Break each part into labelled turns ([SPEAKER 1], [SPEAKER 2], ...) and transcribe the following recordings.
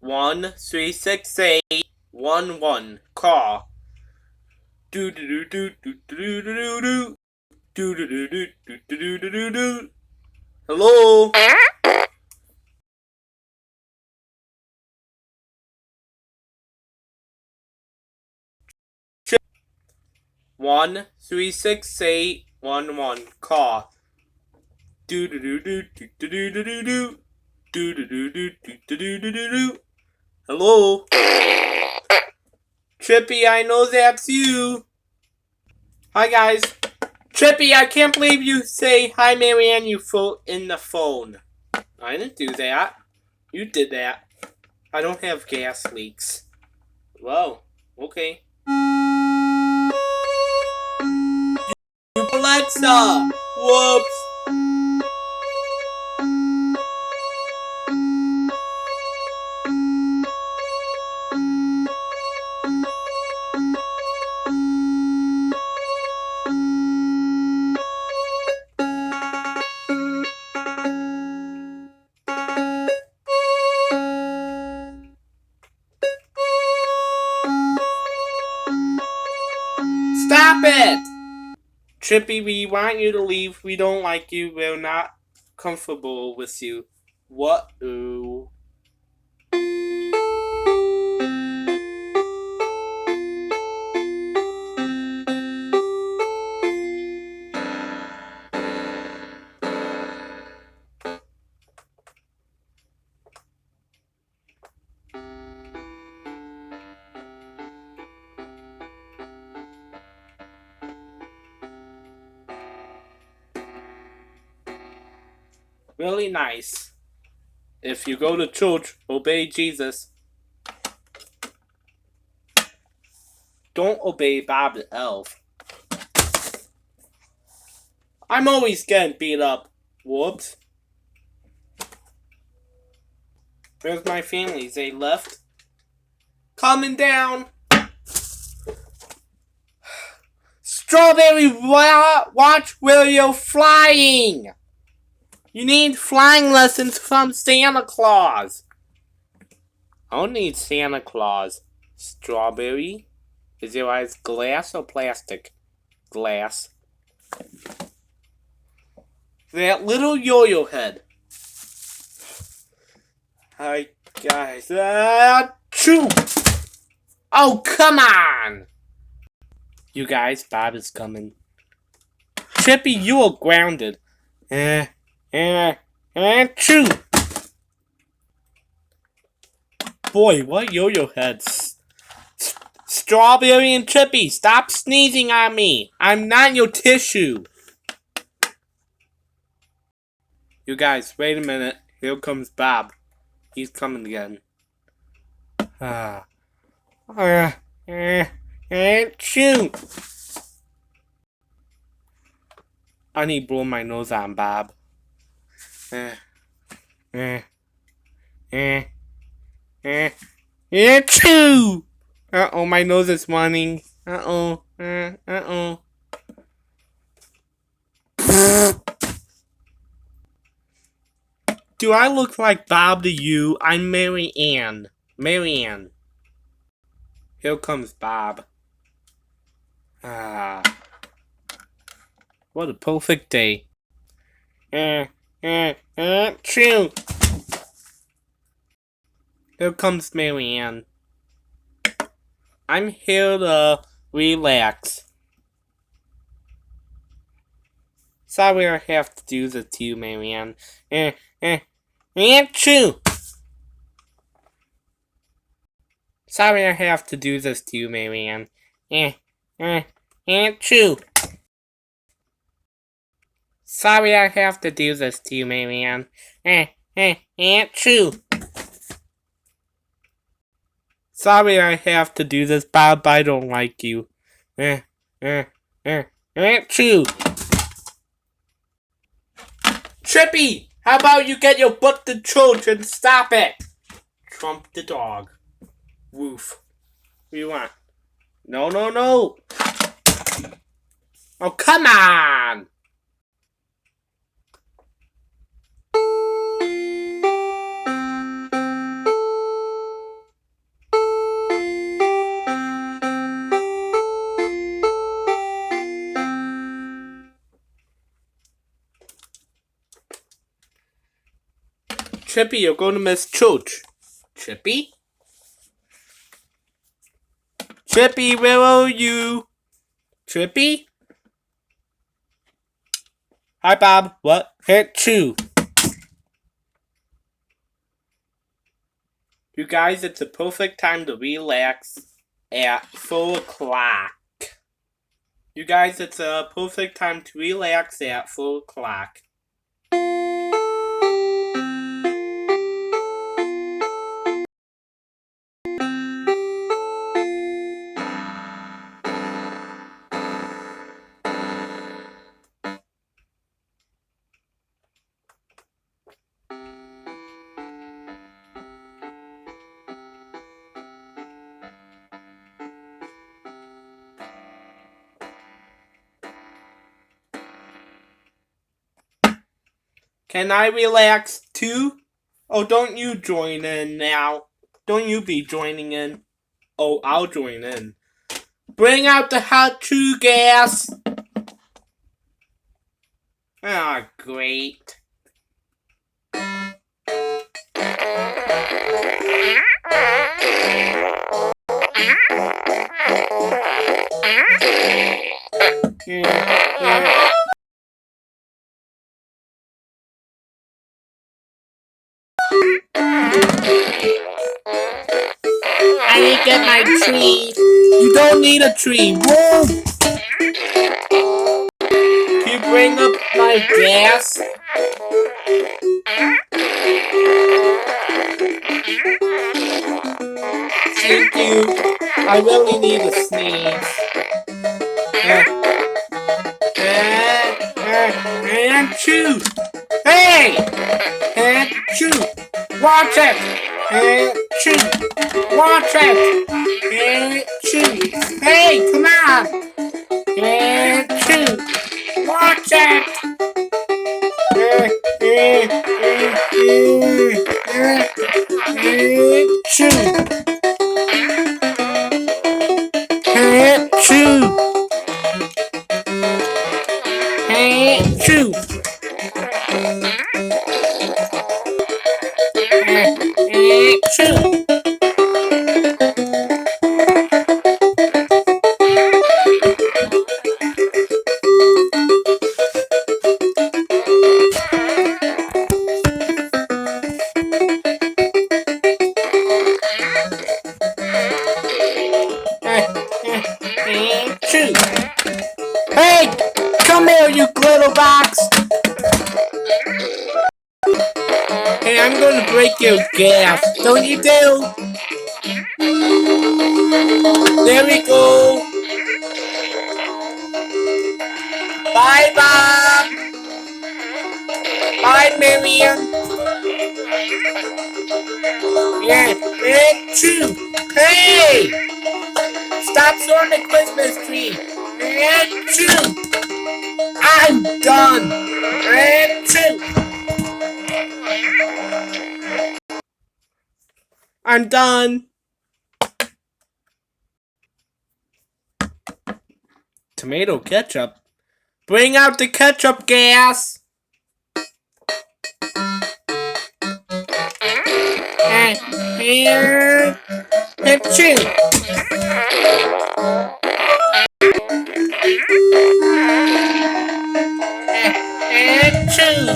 [SPEAKER 1] 1368111. Call. Do do do do do do do do do. Do do do do do do do do do. Hello? Chip. 1368111. Call. Do do do do do do do do do do. Do do do do do do do do do do. Hello? Trippy, I know that's you. Hi guys. Trippy, I can't believe you say hi Marianne you in the phone. I didn't do that. You did that. I don't have gas leaks. Whoa, okay. Alexa! Whoops! Stop it! Trippy, we want you to leave. We don't like you. We're not comfortable with you. What? Ooh. Really nice. If you go to church, obey Jesus. Don't obey Bob the Elf. I'm always getting beat up. Whoops. Where's my family? They left? Coming down. Strawberry, watch where you're flying. You need flying lessons from Santa Claus. I don't need Santa Claus. Strawberry? Is your eyes glass or plastic? Glass. That little yo-yo head. Hi, guys. Achoo! Oh, come on! You guys, Bob is coming. Chippy, you are grounded. Achoo! Boy, what yo-yo heads. Strawberry and Chippy, stop sneezing on me. I'm not your tissue. You guys, wait a minute. Here comes Bob. He's coming again. Achoo! I need to blow my nose on Bob. Achoo! Uh-oh, my nose is running. Uh-oh. Uh-oh. Do I look like Bob to you? I'm Mary Ann. Mary Ann. Here comes Bob. What a perfect day. True. Here comes Mary Ann. I'm here to relax. Sorry I have to do this to you, Mary Ann. True. Sorry I have to do this to you, Mary Ann. True. Sorry I have to do this to you, Mary Ann. True. Sorry I have to do this, Bob. I don't like you. True. Trippy, how about you get your butt to church and stop it? Trump the dog. Woof. What do you want? No, no, no. Oh, come on. Chippy, you're going to miss church. Chippy? Chippy, where are you? Chippy? Hi, Bob. What? Hit you. You guys, it's a perfect time to relax at 4 o'clock. You guys, it's a perfect time to relax at 4 o'clock. Can I relax too? Oh, don't you join in now. Don't you be joining in. Oh, I'll join in. Bring out the hot true gas. Ah, great. I didn't get my tree. You don't need a tree. Whoa! Can you bring up my gas? Thank you. I really need a sneeze. And chew. Hey! And chew. Watch it. And chew. Watch it. And chew. Hey, come on. And chew. Watch it. And chew. And chew. And chew. Chew. Chew. Hey, come here, you glitter box. Hey, I'm gonna break your gas. Don't you do? There we go. Bye, Bob. Bye, Miriam. Yeah, and chew. Hey! Stop throwing the Christmas tree. And chew. I'm done. And chew. I'm done. Tomato ketchup. Bring out the ketchup gas. And chew. And chew.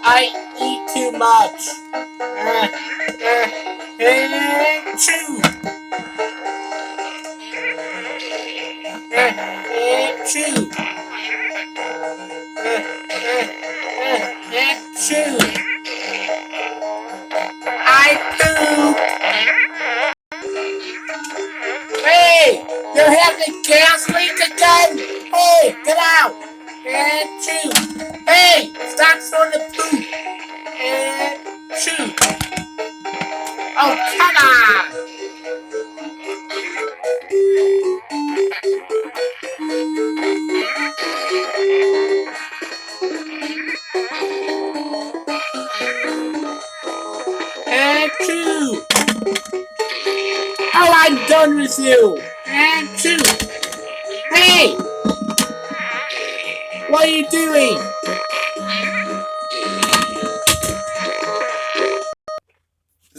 [SPEAKER 1] I eat too much. And chew. And chew. And chew. I poo. Hey, you're having a gas leak again? Hey, get out. And chew. Hey, stop throwing the poop. And chew. Oh, come on. And chew. Oh, I'm done with you. And chew. Hey, what are you doing?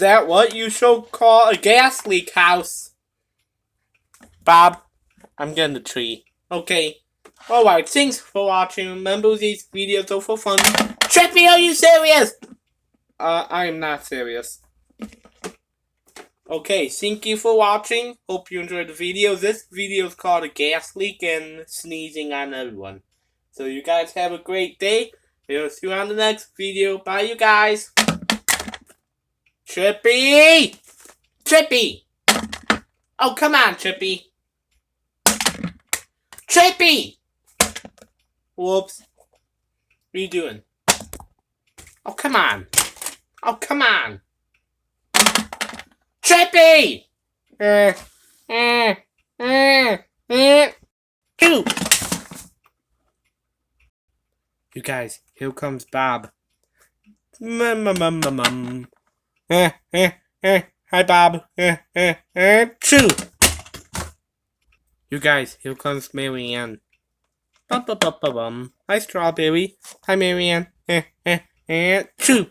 [SPEAKER 1] that what you should call a gas leak house? Bob, I'm getting the tree. Okay. Alright, thanks for watching. Remember, these videos are for fun. Trippy, are you serious? I'm not serious. Okay, thank you for watching. Hope you enjoyed the video. This video is called a gas leak and sneezing on everyone. So you guys have a great day. We'll see you on the next video. Bye, you guys. Trippy! Trippy! Oh, come on, Trippy. Trippy! Whoops. What are you doing? Oh, come on. Oh, come on. Trippy! You guys, here comes Bob. Hi, Bob. Choo! You guys, here comes Marianne. Hi, Strawberry. Hi, Marianne. Choo!